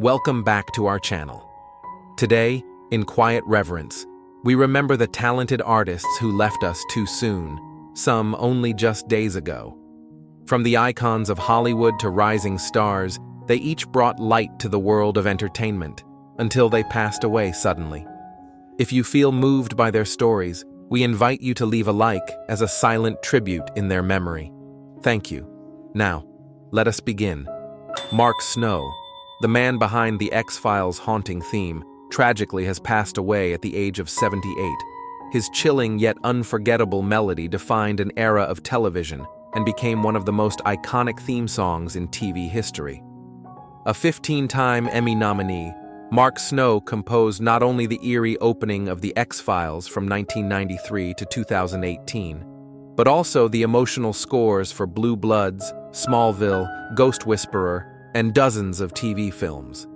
Welcome back to our channel. Today, in quiet reverence, we remember the talented artists who left us too soon, some only just days ago. From the icons of Hollywood to rising stars, they each brought light to the world of entertainment, until they passed away suddenly. If you feel moved by their stories, we invite you to leave a like as a silent tribute in their memory. Thank you. Now, let us begin. Mark Snow, the man behind the X-Files haunting theme, tragically has passed away at the age of 78. His chilling yet unforgettable melody defined an era of television and became one of the most iconic theme songs in TV history. A 15-time Emmy nominee, Mark Snow composed not only the eerie opening of The X-Files from 1993 to 2018, but also the emotional scores for Blue Bloods, Smallville, Ghost Whisperer, and dozens of TV films.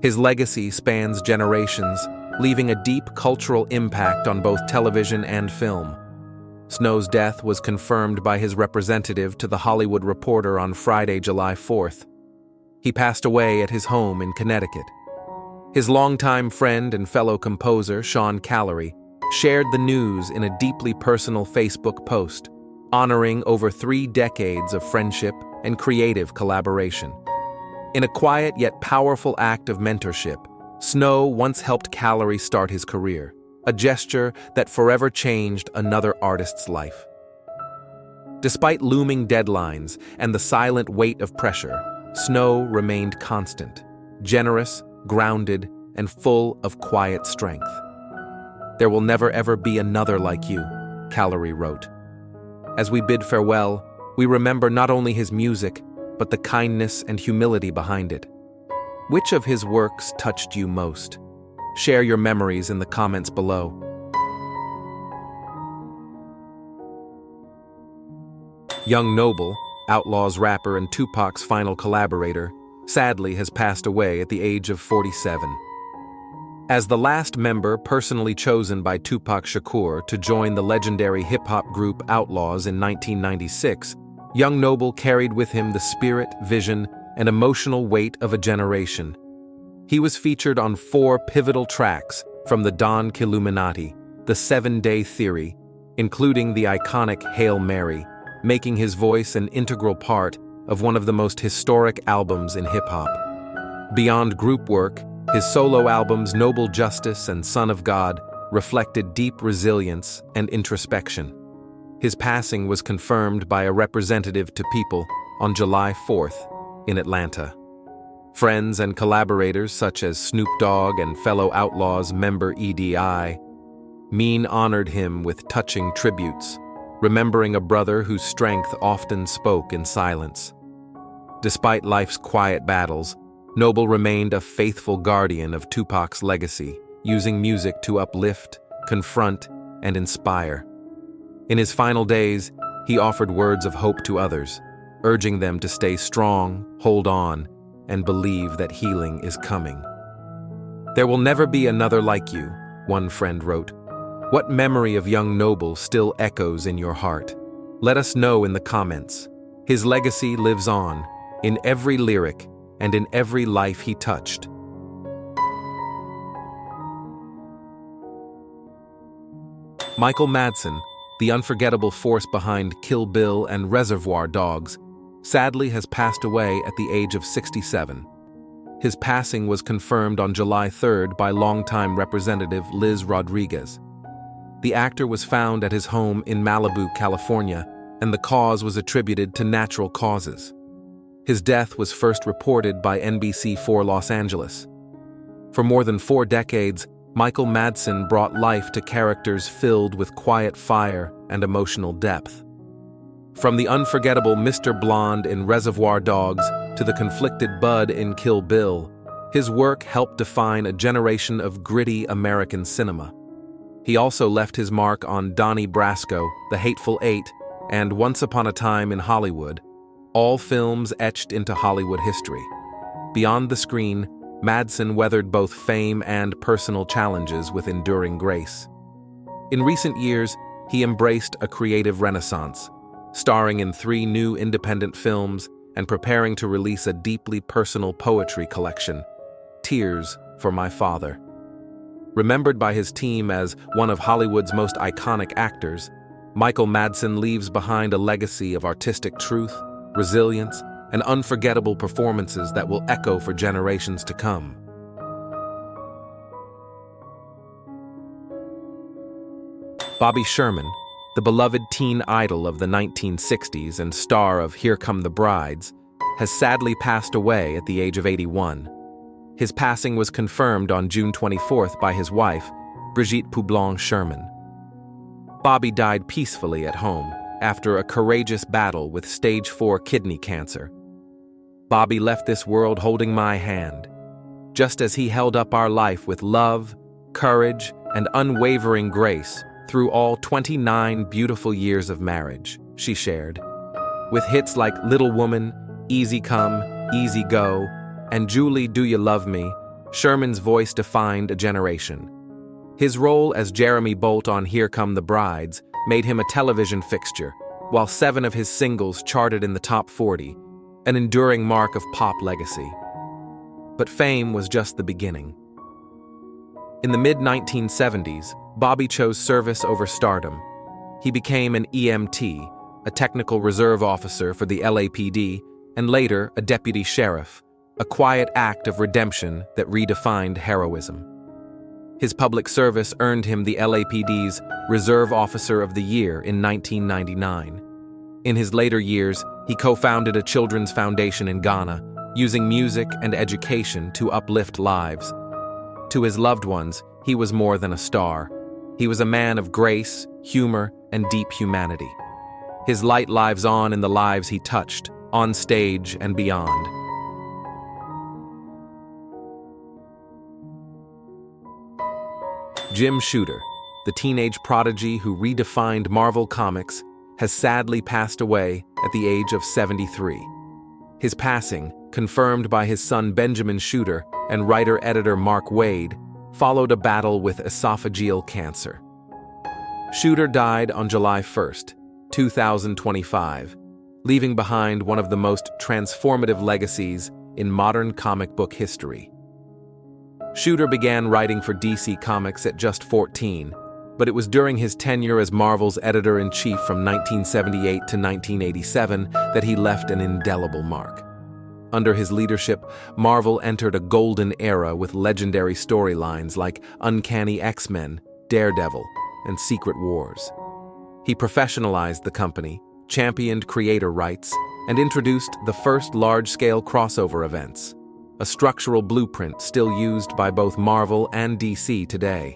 His legacy spans generations, leaving a deep cultural impact on both television and film. Snow's death was confirmed by his representative to The Hollywood Reporter on Friday, July 4th. He passed away at his home in Connecticut. His longtime friend and fellow composer, Sean Callery, shared the news in a deeply personal Facebook post, honoring over 3 decades of friendship and creative collaboration. In a quiet yet powerful act of mentorship, Snow once helped Callery start his career, a gesture that forever changed another artist's life. Despite looming deadlines and the silent weight of pressure, Snow remained constant, generous, grounded, and full of quiet strength. "There will never ever be another like you," Callery wrote. As we bid farewell, we remember not only his music, but the kindness and humility behind it. Which of his works touched you most? Share your memories in the comments below. Young Noble, Outlaw's rapper and Tupac's final collaborator, sadly has passed away at the age of 47. As the last member personally chosen by Tupac Shakur to join the legendary hip-hop group Outlaws in 1996, Young Noble carried with him the spirit, vision, and emotional weight of a generation. He was featured on 4 pivotal tracks from the Don Killuminati, the 7-Day Theory, including the iconic Hail Mary, making his voice an integral part of one of the most historic albums in hip-hop. Beyond group work, his solo albums Noble Justice and Son of God reflected deep resilience and introspection. His passing was confirmed by a representative to People on July 4th in Atlanta. Friends and collaborators such as Snoop Dogg and fellow Outlaws member EDI Mean honored him with touching tributes, remembering a brother whose strength often spoke in silence. Despite life's quiet battles, Noble remained a faithful guardian of Tupac's legacy, using music to uplift, confront, and inspire. In his final days, he offered words of hope to others, urging them to stay strong, hold on, and believe that healing is coming. "There will never be another like you," one friend wrote. What memory of young Noble still echoes in your heart? Let us know in the comments. His legacy lives on, in every lyric and in every life he touched. Michael Madsen, the unforgettable force behind Kill Bill and Reservoir Dogs, sadly has passed away at the age of 67. His passing was confirmed on July 3rd by longtime Representative Liz Rodriguez. The actor was found at his home in Malibu, California, and the cause was attributed to natural causes. His death was first reported by NBC4 Los Angeles. For more than 4 decades, Michael Madsen brought life to characters filled with quiet fire and emotional depth. From the unforgettable Mr. Blonde in Reservoir Dogs to the conflicted Bud in Kill Bill, his work helped define a generation of gritty American cinema. He also left his mark on Donnie Brasco, The Hateful Eight, and Once Upon a Time in Hollywood, all films etched into Hollywood history. Beyond the screen, Madsen weathered both fame and personal challenges with enduring grace. In recent years, he embraced a creative renaissance, starring in 3 new independent films and preparing to release a deeply personal poetry collection. Tears for My Father. Remembered by his team as one of Hollywood's most iconic actors, Michael Madsen leaves behind a legacy of artistic truth, resilience, and unforgettable performances that will echo for generations to come. Bobby Sherman, the beloved teen idol of the 1960s and star of Here Come the Brides, has sadly passed away at the age of 81. His passing was confirmed on June 24th by his wife, Brigitte Poublon Sherman. Bobby died peacefully at home after a courageous battle with stage 4 kidney cancer. Bobby left this world holding my hand, just as he held up our life with love, courage, and unwavering grace through all 29 beautiful years of marriage, she shared. With hits like Little Woman, Easy Come, Easy Go, and Julie, Do You Love Me, Sherman's voice defined a generation. His role as Jeremy Bolt on Here Come the Brides made him a television fixture, while 7 of his singles charted in the top 40, an enduring mark of pop legacy. But fame was just the beginning. In the mid-1970s, Bobby chose service over stardom. He became an EMT, a technical reserve officer for the LAPD, and later a deputy sheriff, a quiet act of redemption that redefined heroism. His public service earned him the LAPD's Reserve Officer of the Year in 1999. In his later years, he co-founded a children's foundation in Ghana, using music and education to uplift lives. To his loved ones, he was more than a star. He was a man of grace, humor, and deep humanity. His light lives on in the lives he touched, on stage and beyond. Jim Shooter, the teenage prodigy who redefined Marvel Comics, has sadly passed away at the age of 73. His passing, confirmed by his son Benjamin Shooter and writer-editor Mark Waid, followed a battle with esophageal cancer. Shooter died on July 1st, 2025, leaving behind one of the most transformative legacies in modern comic book history. Shooter began writing for DC Comics at just 14, but it was during his tenure as Marvel's editor-in-chief from 1978 to 1987 that he left an indelible mark. Under his leadership, Marvel entered a golden era with legendary storylines like Uncanny X-Men, Daredevil, and Secret Wars. He professionalized the company, championed creator rights, and introduced the first large-scale crossover events, a structural blueprint still used by both Marvel and DC today.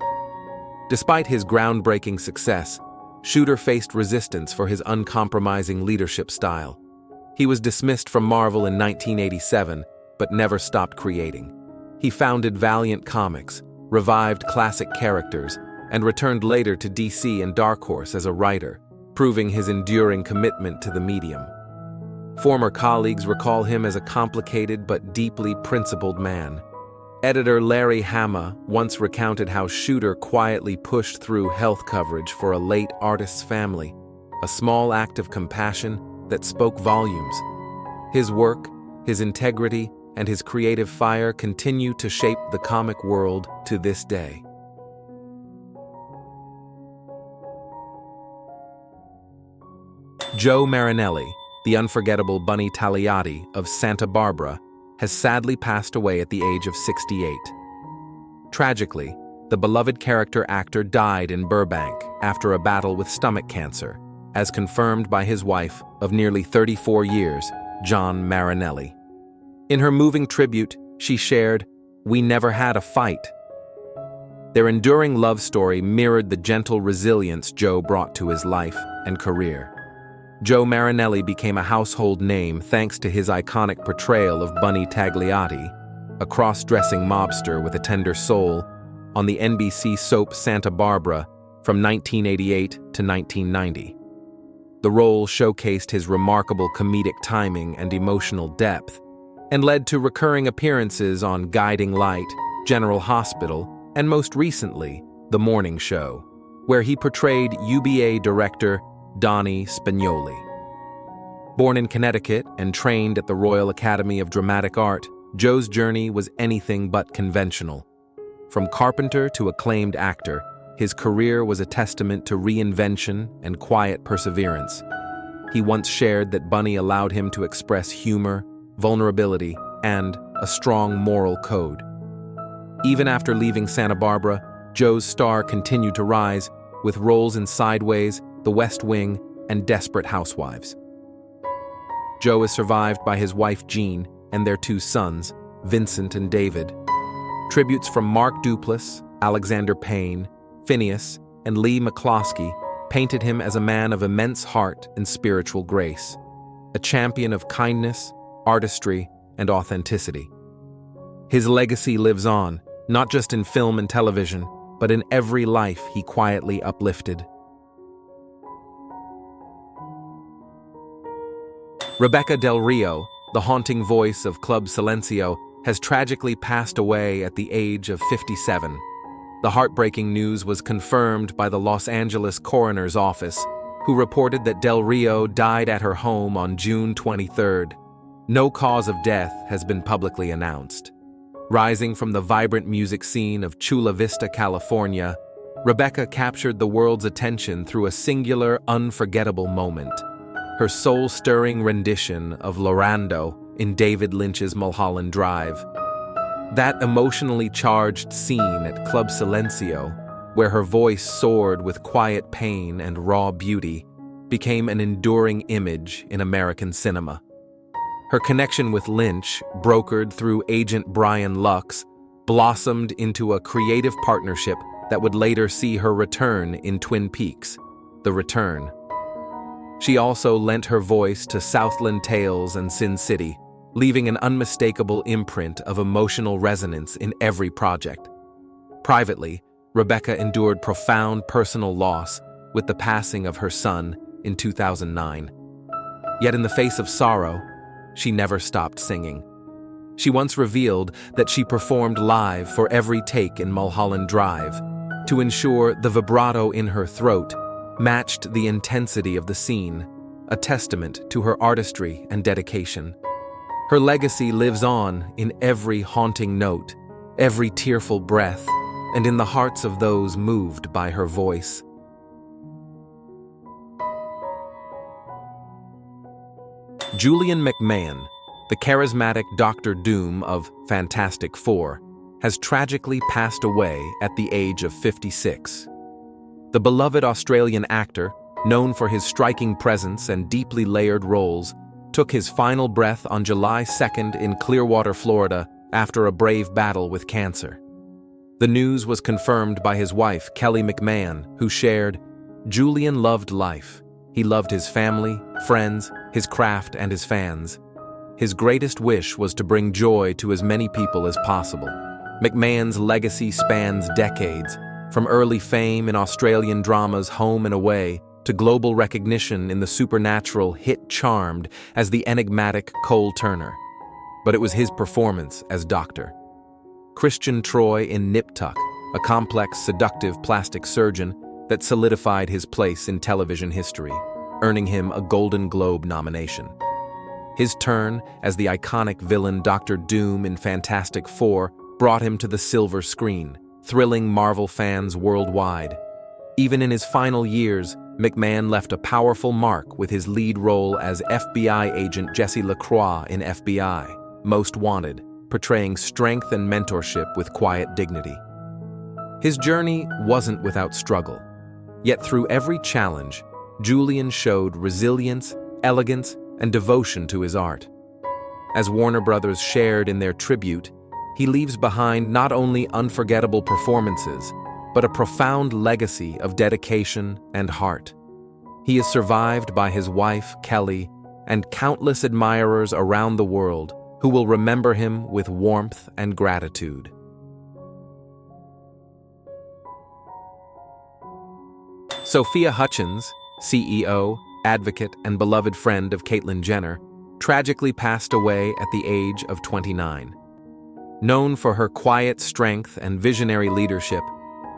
Despite his groundbreaking success, Shooter faced resistance for his uncompromising leadership style. He was dismissed from Marvel in 1987, but never stopped creating. He founded Valiant Comics, revived classic characters, and returned later to DC and Dark Horse as a writer, proving his enduring commitment to the medium. Former colleagues recall him as a complicated but deeply principled man. Editor Larry Hama once recounted how Shooter quietly pushed through health coverage for a late artist's family, a small act of compassion that spoke volumes. His work, his integrity, and his creative fire continue to shape the comic world to this day. Joe Marinelli, the unforgettable Bunny Tagliati of Santa Barbara, has sadly passed away at the age of 68. Tragically, the beloved character actor died in Burbank after a battle with stomach cancer, as confirmed by his wife of nearly 34 years, John Marinelli. In her moving tribute, she shared, "We never had a fight." Their enduring love story mirrored the gentle resilience Joe brought to his life and career. Joe Marinelli became a household name thanks to his iconic portrayal of Bunny Tagliati, a cross-dressing mobster with a tender soul, on the NBC soap Santa Barbara from 1988 to 1990. The role showcased his remarkable comedic timing and emotional depth, and led to recurring appearances on Guiding Light, General Hospital, and most recently, The Morning Show, where he portrayed UBA director Donnie Spagnoli. Born in Connecticut and trained at the Royal Academy of Dramatic Art, Joe's journey was anything but conventional. From carpenter to acclaimed actor, his career was a testament to reinvention and quiet perseverance. He once shared that Bunny allowed him to express humor, vulnerability, and a strong moral code. Even after leaving Santa Barbara, Joe's star continued to rise, with roles in Sideways, The West Wing, and Desperate Housewives. Joe is survived by his wife Jean and their two sons, Vincent and David. Tributes from Mark Duplass, Alexander Payne, Phineas, and Lee McCloskey painted him as a man of immense heart and spiritual grace, a champion of kindness, artistry, and authenticity. His legacy lives on, not just in film and television, but in every life he quietly uplifted. Rebecca Del Rio, the haunting voice of Club Silencio, has tragically passed away at the age of 57. The heartbreaking news was confirmed by the Los Angeles coroner's office, who reported that Del Rio died at her home on June 23rd. No cause of death has been publicly announced. Rising from the vibrant music scene of Chula Vista, California, Rebecca captured the world's attention through a singular, unforgettable moment. Her soul-stirring rendition of Lorando in David Lynch's Mulholland Drive. That emotionally charged scene at Club Silencio, where her voice soared with quiet pain and raw beauty, became an enduring image in American cinema. Her connection with Lynch, brokered through agent Brian Lux, blossomed into a creative partnership that would later see her return in Twin Peaks: The Return. She also lent her voice to Southland Tales and Sin City, leaving an unmistakable imprint of emotional resonance in every project. Privately, Rebecca endured profound personal loss with the passing of her son in 2009. Yet in the face of sorrow, she never stopped singing. She once revealed that she performed live for every take in Mulholland Drive to ensure the vibrato in her throat matched the intensity of the scene, a testament to her artistry and dedication. Her legacy lives on in every haunting note, every tearful breath, and in the hearts of those moved by her voice. Julian McMahon, the charismatic Dr. Doom of Fantastic Four, has tragically passed away at the age of 56. The beloved Australian actor, known for his striking presence and deeply layered roles, took his final breath on July 2nd in Clearwater, Florida, after a brave battle with cancer. The news was confirmed by his wife, Kelly McMahon, who shared, "Julian loved life. He loved his family, friends, his craft, and his fans. His greatest wish was to bring joy to as many people as possible." McMahon's legacy spans decades, from early fame in Australian dramas Home and Away to global recognition in the supernatural hit Charmed as the enigmatic Cole Turner. But it was his performance as Dr. Christian Troy in Nip Tuck, a complex, seductive plastic surgeon, that solidified his place in television history, earning him a Golden Globe nomination. His turn as the iconic villain Dr. Doom in Fantastic Four brought him to the silver screen, thrilling Marvel fans worldwide. Even in his final years, McMahon left a powerful mark with his lead role as FBI agent Jesse LaCroix in FBI, Most Wanted, portraying strength and mentorship with quiet dignity. His journey wasn't without struggle, yet through every challenge, Julian showed resilience, elegance, and devotion to his art. As Warner Brothers shared in their tribute, he leaves behind not only unforgettable performances, but a profound legacy of dedication and heart. He is survived by his wife, Kelly, and countless admirers around the world who will remember him with warmth and gratitude. Sophia Hutchins, CEO, advocate, and beloved friend of Caitlyn Jenner, tragically passed away at the age of 29. Known for her quiet strength and visionary leadership,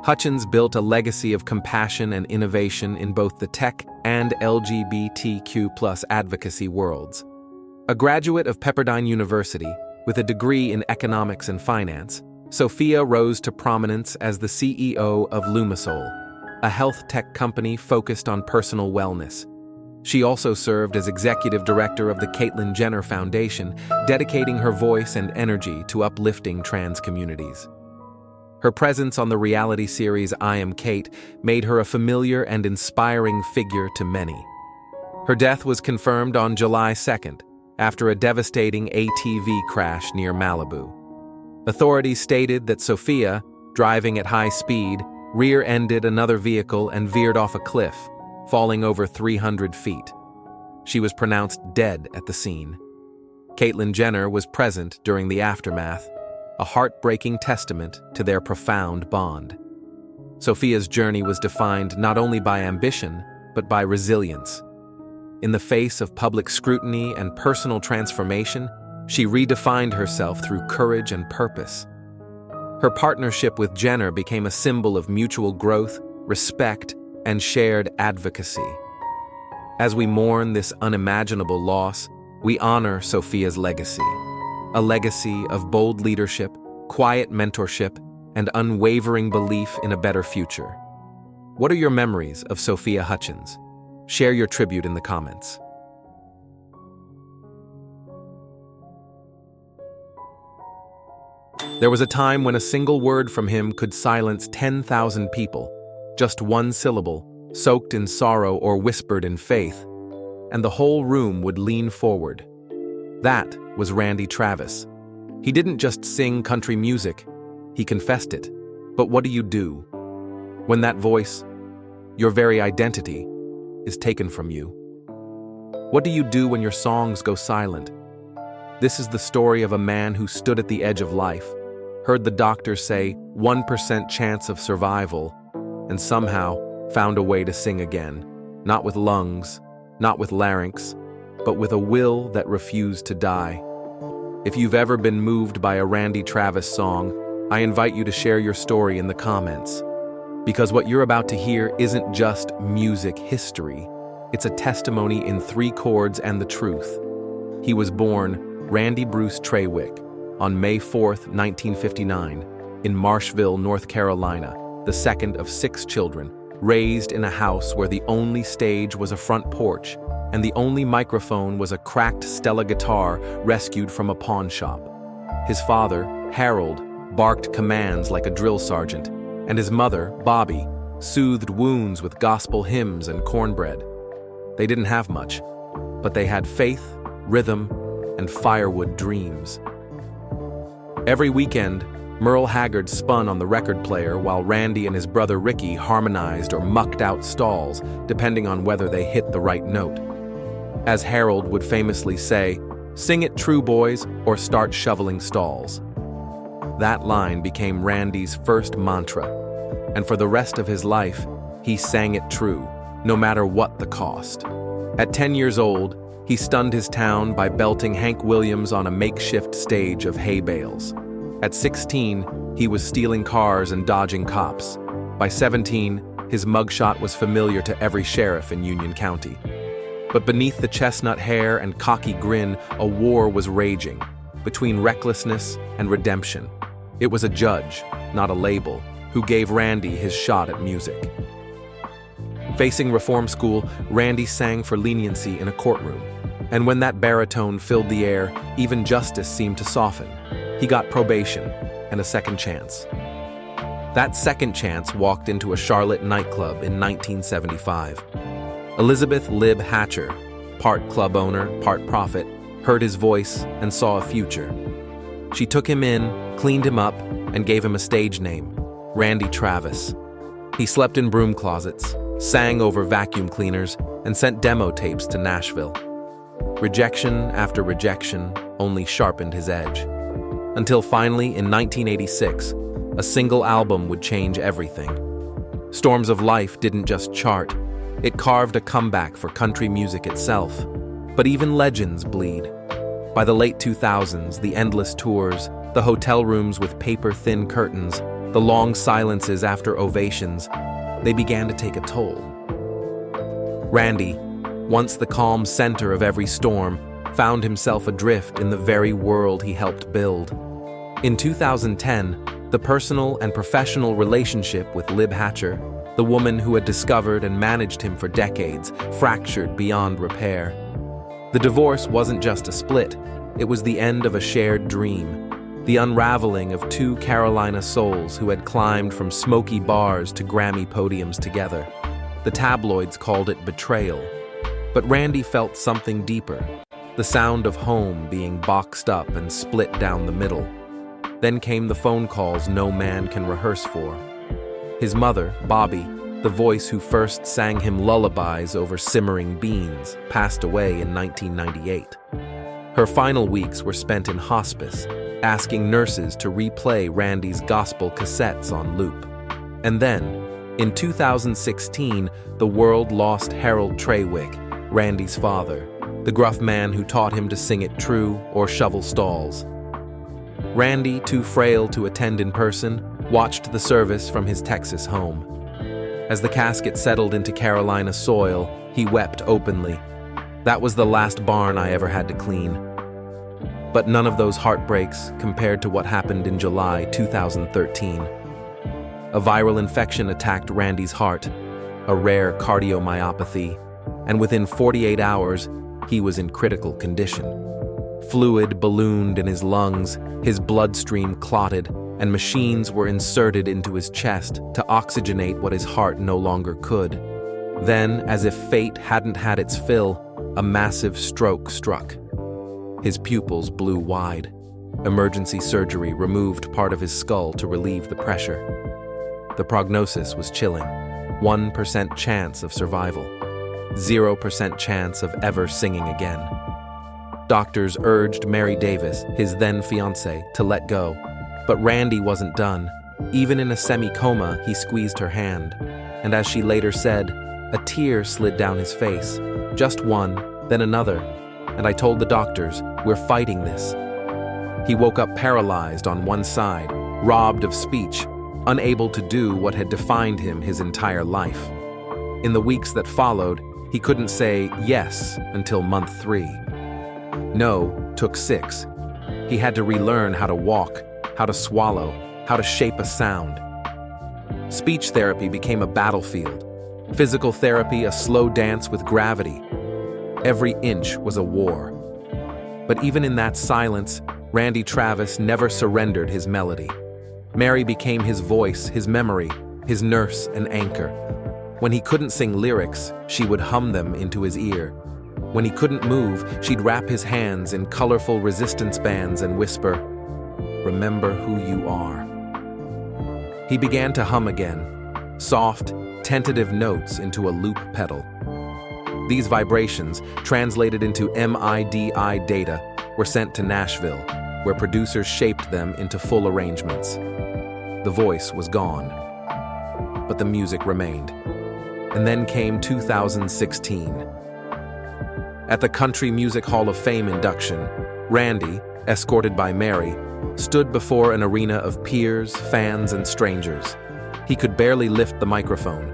Hutchins built a legacy of compassion and innovation in both the tech and LGBTQ+ advocacy worlds. A graduate of Pepperdine University, With a degree in economics and finance, Sophia rose to prominence as the CEO of Lumisol, a health tech company focused on personal wellness. She also served as executive director of the Caitlyn Jenner Foundation, dedicating her voice and energy to uplifting trans communities. Her presence on the reality series I Am Kate made her a familiar and inspiring figure to many. Her death was confirmed on July 2nd, after a devastating ATV crash near Malibu. Authorities stated that Sophia, driving at high speed, rear-ended another vehicle and veered off a cliff, falling over 300 feet. She was pronounced dead at the scene. Caitlyn Jenner was present during the aftermath, a heartbreaking testament to their profound bond. Sophia's journey was defined not only by ambition, but by resilience. In the face of public scrutiny and personal transformation, she redefined herself through courage and purpose. Her partnership with Jenner became a symbol of mutual growth, respect, and shared advocacy. As we mourn this unimaginable loss, we honor Sophia's legacy, a legacy of bold leadership, quiet mentorship, and unwavering belief in a better future. What are your memories of Sophia Hutchins? Share your tribute in the comments. There was a time when a single word from him could silence 10,000 people, just one syllable, soaked in sorrow or whispered in faith, and the whole room would lean forward. That was Randy Travis. He didn't just sing country music, he confessed it. But what do you do when that voice, your very identity, is taken from you? What do you do when your songs go silent? This is the story of a man who stood at the edge of life, heard the doctors say 1% chance of survival, and somehow found a way to sing again, not with lungs, not with larynx, but with a will that refused to die. If you've ever been moved by a Randy Travis song, I invite you to share your story in the comments. Because what you're about to hear isn't just music history, it's a testimony in 3 chords and the truth. He was born Randy Bruce Trawick on May 4th, 1959, in Marshville, North Carolina, the second of 6 children, raised in a house where the only stage was a front porch, and the only microphone was a cracked Stella guitar rescued from a pawn shop. His father, Harold, barked commands like a drill sergeant, and his mother, Bobby, soothed wounds with gospel hymns and cornbread. They didn't have much, but they had faith, rhythm, and firewood dreams. Every weekend, Merle Haggard spun on the record player while Randy and his brother Ricky harmonized or mucked out stalls, depending on whether they hit the right note. As Harold would famously say, "Sing it true, boys, or start shoveling stalls." That line became Randy's first mantra, and for the rest of his life, he sang it true, no matter what the cost. At 10 years old, he stunned his town by belting Hank Williams on a makeshift stage of hay bales. At 16, he was stealing cars and dodging cops. By 17, his mugshot was familiar to every sheriff in Union County. But beneath the chestnut hair and cocky grin, a war was raging, between recklessness and redemption. It was a judge, not a label, who gave Randy his shot at music. Facing reform school, Randy sang for leniency in a courtroom. And when that baritone filled the air, even justice seemed to soften. He got probation and a second chance. That second chance walked into a Charlotte nightclub in 1975. Elizabeth Lib Hatcher, part club owner, part prophet, heard his voice and saw a future. She took him in, cleaned him up, and gave him a stage name, Randy Travis. He slept in broom closets, sang over vacuum cleaners, and sent demo tapes to Nashville. Rejection after rejection only sharpened his edge. Until finally, in 1986, a single album would change everything. Storms of Life didn't just chart, it carved a comeback for country music itself. But even legends bleed. By the late 2000s, the endless tours, the hotel rooms with paper-thin curtains, the long silences after ovations, they began to take a toll. Randy, once the calm center of every storm, found himself adrift in the very world he helped build. In 2010, the personal and professional relationship with Lib Hatcher, the woman who had discovered and managed him for decades, fractured beyond repair. The divorce wasn't just a split, it was the end of a shared dream, the unraveling of two Carolina souls who had climbed from smoky bars to Grammy podiums together. The tabloids called it betrayal, but Randy felt something deeper, the sound of home being boxed up and split down the middle. Then came the phone calls no man can rehearse for. His mother, Bobby, the voice who first sang him lullabies over simmering beans, passed away in 1998. Her final weeks were spent in hospice, asking nurses to replay Randy's gospel cassettes on loop. And then, in 2016, the world lost Harold Trawick, Randy's father, the gruff man who taught him to sing it true or shovel stalls. Randy, too frail to attend in person, watched the service from his Texas home. As the casket settled into Carolina soil, he wept openly. That was the last barn I ever had to clean. But none of those heartbreaks compared to what happened in July 2013. A viral infection attacked Randy's heart, a rare cardiomyopathy, and within 48 hours, he was in critical condition. Fluid ballooned in his lungs, his bloodstream clotted, and machines were inserted into his chest to oxygenate what his heart no longer could. Then, as if fate hadn't had its fill, a massive stroke struck. His pupils blew wide. Emergency surgery removed part of his skull to relieve the pressure. The prognosis was chilling. 1% chance of survival. 0% chance of ever singing again. Doctors urged Mary Davis, his then-fiancée, to let go. But Randy wasn't done. Even in a semi-coma, he squeezed her hand. And as she later said, a tear slid down his face. Just one, then another. And I told the doctors, we're fighting this. He woke up paralyzed on one side, robbed of speech, unable to do what had defined him his entire life. In the weeks that followed, he couldn't say yes until month 3. No took 6. He had to relearn how to walk, how to swallow, how to shape a sound. Speech therapy became a battlefield. Physical therapy a slow dance with gravity. Every inch was a war. But even in that silence, Randy Travis never surrendered his melody. Mary became his voice, his memory, his nurse and anchor. When he couldn't sing lyrics, she would hum them into his ear. When he couldn't move, she'd wrap his hands in colorful resistance bands and whisper, "Remember who you are." He began to hum again, soft, tentative notes into a loop pedal. These vibrations, translated into MIDI data, were sent to Nashville, where producers shaped them into full arrangements. The voice was gone, but the music remained. And then came 2016. At the Country Music Hall of Fame induction, Randy, escorted by Mary, stood before an arena of peers, fans, and strangers. He could barely lift the microphone,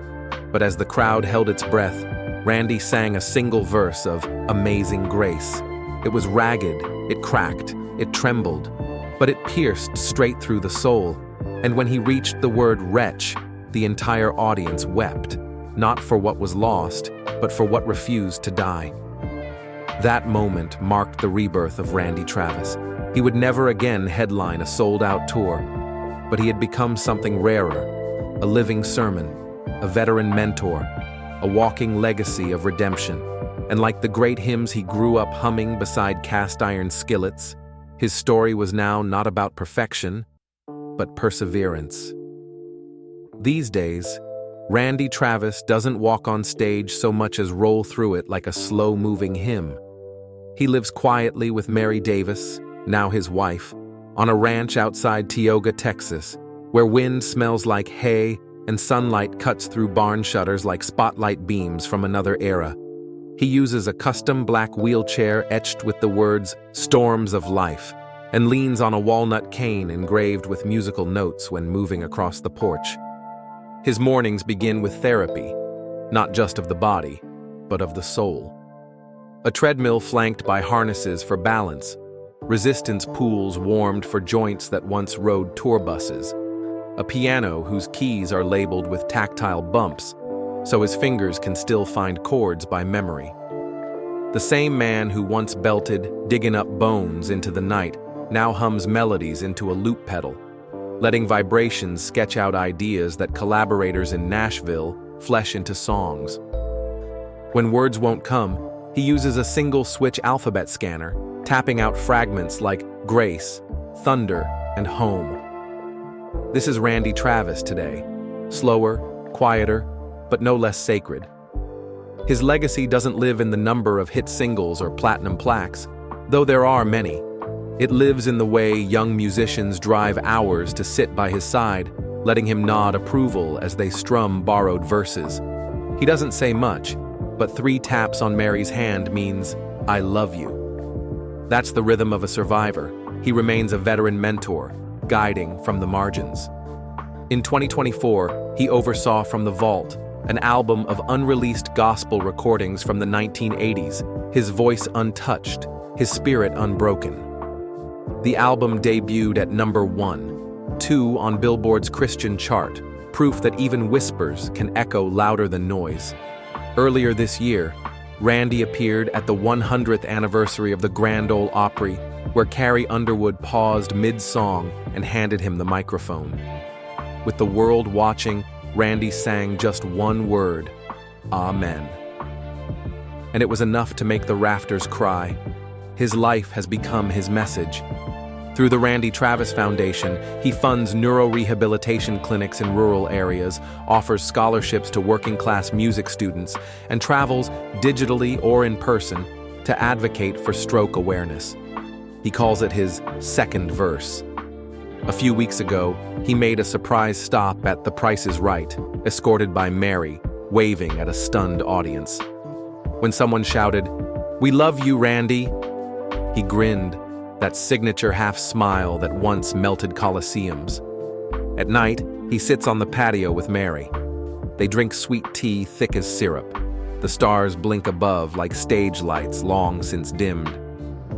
but as the crowd held its breath, Randy sang a single verse of Amazing Grace. It was ragged, it cracked, it trembled, but it pierced straight through the soul. And when he reached the word wretch, the entire audience wept, not for what was lost, but for what refused to die. That moment marked the rebirth of Randy Travis. He would never again headline a sold-out tour, but he had become something rarer, a living sermon, a veteran mentor, a walking legacy of redemption. And like the great hymns he grew up humming beside cast-iron skillets, his story was now not about perfection, but perseverance. These days, Randy Travis doesn't walk on stage so much as roll through it like a slow-moving hymn. He lives quietly with Mary Davis, now his wife, on a ranch outside Tioga, Texas, where wind smells like hay and sunlight cuts through barn shutters like spotlight beams from another era. He uses a custom black wheelchair etched with the words "Storms of Life" and leans on a walnut cane engraved with musical notes when moving across the porch. His mornings begin with therapy, not just of the body, but of the soul. A treadmill flanked by harnesses for balance, resistance pools warmed for joints that once rode tour buses, a piano whose keys are labeled with tactile bumps, so his fingers can still find chords by memory. The same man who once belted, digging up bones into the night, now hums melodies into a loop pedal, letting vibrations sketch out ideas that collaborators in Nashville flesh into songs. When words won't come, he uses a single-switch alphabet scanner, tapping out fragments like grace, thunder, and home. This is Randy Travis today, slower, quieter, but no less sacred. His legacy doesn't live in the number of hit singles or platinum plaques, though there are many. It lives in the way young musicians drive hours to sit by his side, letting him nod approval as they strum borrowed verses. He doesn't say much, but 3 taps on Mary's hand means, "I love you." That's the rhythm of a survivor. He remains a veteran mentor, guiding from the margins. In 2024, he oversaw From the Vault, an album of unreleased gospel recordings from the 1980s, his voice untouched, his spirit unbroken. The album debuted at number 1, 2 on Billboard's Christian chart, proof that even whispers can echo louder than noise. Earlier this year, Randy appeared at the 100th anniversary of the Grand Ole Opry, where Carrie Underwood paused mid-song and handed him the microphone. With the world watching, Randy sang just one word, "Amen." And it was enough to make the rafters cry. His life has become his message. Through the Randy Travis Foundation, he funds neurorehabilitation clinics in rural areas, offers scholarships to working-class music students, and travels, digitally or in person, to advocate for stroke awareness. He calls it his second verse. A few weeks ago, he made a surprise stop at The Price is Right, escorted by Mary, waving at a stunned audience. When someone shouted, "We love you, Randy," he grinned, that signature half-smile that once melted coliseums. At night, he sits on the patio with Mary. They drink sweet tea thick as syrup. The stars blink above like stage lights long since dimmed.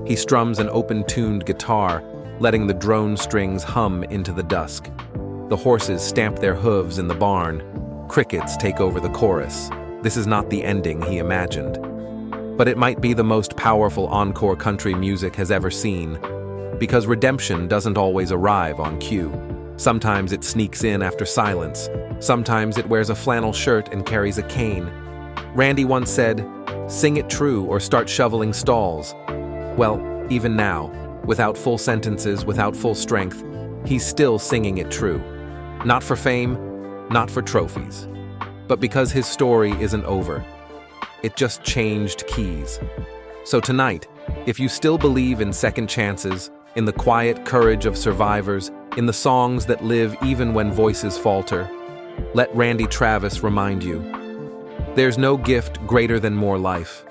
He strums an open-tuned guitar, letting the drone strings hum into the dusk. The horses stamp their hooves in the barn. Crickets take over the chorus. This is not the ending he imagined. But it might be the most powerful encore country music has ever seen, because redemption doesn't always arrive on cue. Sometimes it sneaks in after silence. Sometimes it wears a flannel shirt and carries a cane. Randy once said, "Sing it true or start shoveling stalls." Well, even now, without full sentences, without full strength, he's still singing it true. Not for fame, not for trophies, but because his story isn't over. It just changed keys. So tonight, if you still believe in second chances, in the quiet courage of survivors, in the songs that live even when voices falter, let Randy Travis remind you, there's no gift greater than more life.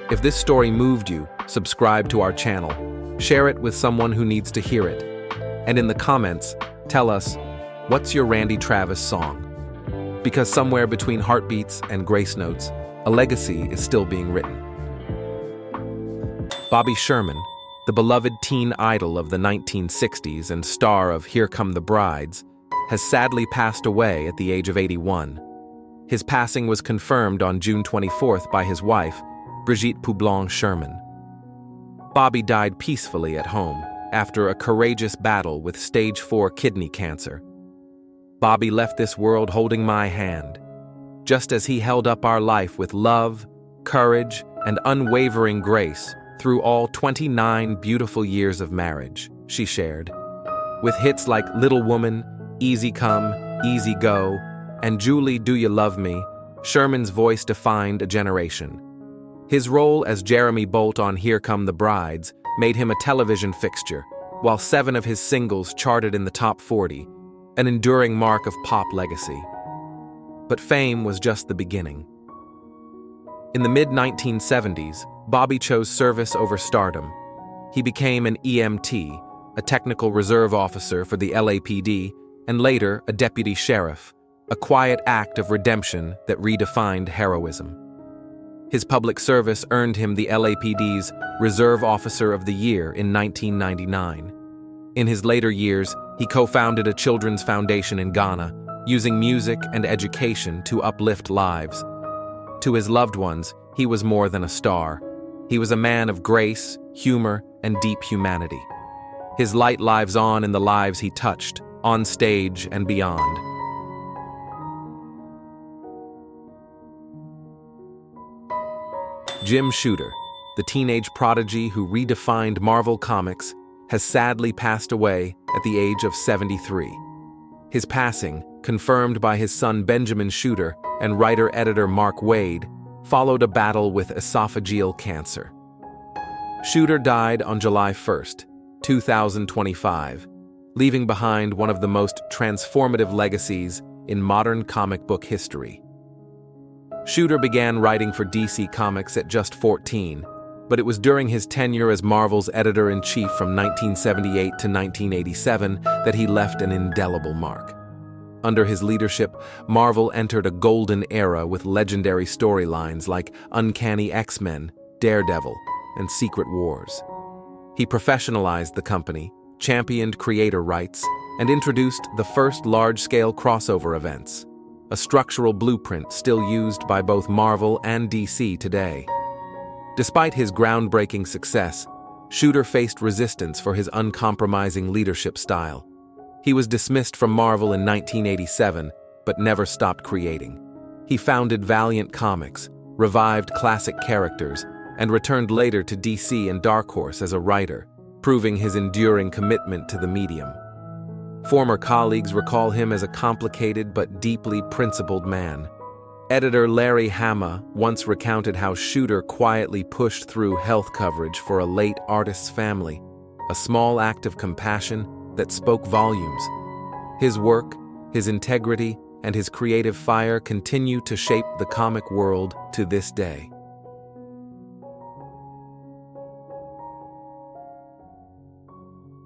If this story moved you, subscribe to our channel, share it with someone who needs to hear it, and in the comments, tell us, what's your Randy Travis song? Because somewhere between heartbeats and grace notes, a legacy is still being written. Bobby Sherman, the beloved teen idol of the 1960s and star of Here Come the Brides, has sadly passed away at the age of 81. His passing was confirmed on June 24th by his wife, Brigitte Poublon Sherman. Bobby died peacefully at home after a courageous battle with stage 4 kidney cancer. Bobby left this world holding my hand, just as he held up our life with love, courage, and unwavering grace through all 29 beautiful years of marriage, she shared. With hits like Little Woman, Easy Come, Easy Go, and Julie, Do You Love Me, Sherman's voice defined a generation. His role as Jeremy Bolt on Here Come the Brides made him a television fixture, while 7 of his singles charted in the top 40, an enduring mark of pop legacy. But fame was just the beginning. In the mid-1970s, Bobby chose service over stardom. He became an EMT, a technical reserve officer for the LAPD, and later a deputy sheriff, a quiet act of redemption that redefined heroism. His public service earned him the LAPD's Reserve Officer of the Year in 1999. In his later years, he co-founded a children's foundation in Ghana, using music and education to uplift lives. To his loved ones, he was more than a star. He was a man of grace, humor, and deep humanity. His light lives on in the lives he touched, on stage and beyond. Jim Shooter, the teenage prodigy who redefined Marvel Comics, has sadly passed away at the age of 73. His passing, confirmed by his son Benjamin Shooter and writer-editor Mark Waid, followed a battle with esophageal cancer. Shooter died on July 1st, 2025, leaving behind one of the most transformative legacies in modern comic book history. Shooter began writing for DC Comics at just 14, but it was during his tenure as Marvel's editor-in-chief from 1978 to 1987 that he left an indelible mark. Under his leadership, Marvel entered a golden era with legendary storylines like Uncanny X-Men, Daredevil, and Secret Wars. He professionalized the company, championed creator rights, and introduced the first large-scale crossover events, a structural blueprint still used by both Marvel and DC today. Despite his groundbreaking success, Shooter faced resistance for his uncompromising leadership style. He was dismissed from Marvel in 1987, but never stopped creating. He founded Valiant Comics, revived classic characters, and returned later to DC and Dark Horse as a writer, proving his enduring commitment to the medium. Former colleagues recall him as a complicated but deeply principled man. Editor Larry Hama once recounted how Shooter quietly pushed through health coverage for a late artist's family, a small act of compassion that spoke volumes. His work, his integrity, and his creative fire continue to shape the comic world to this day.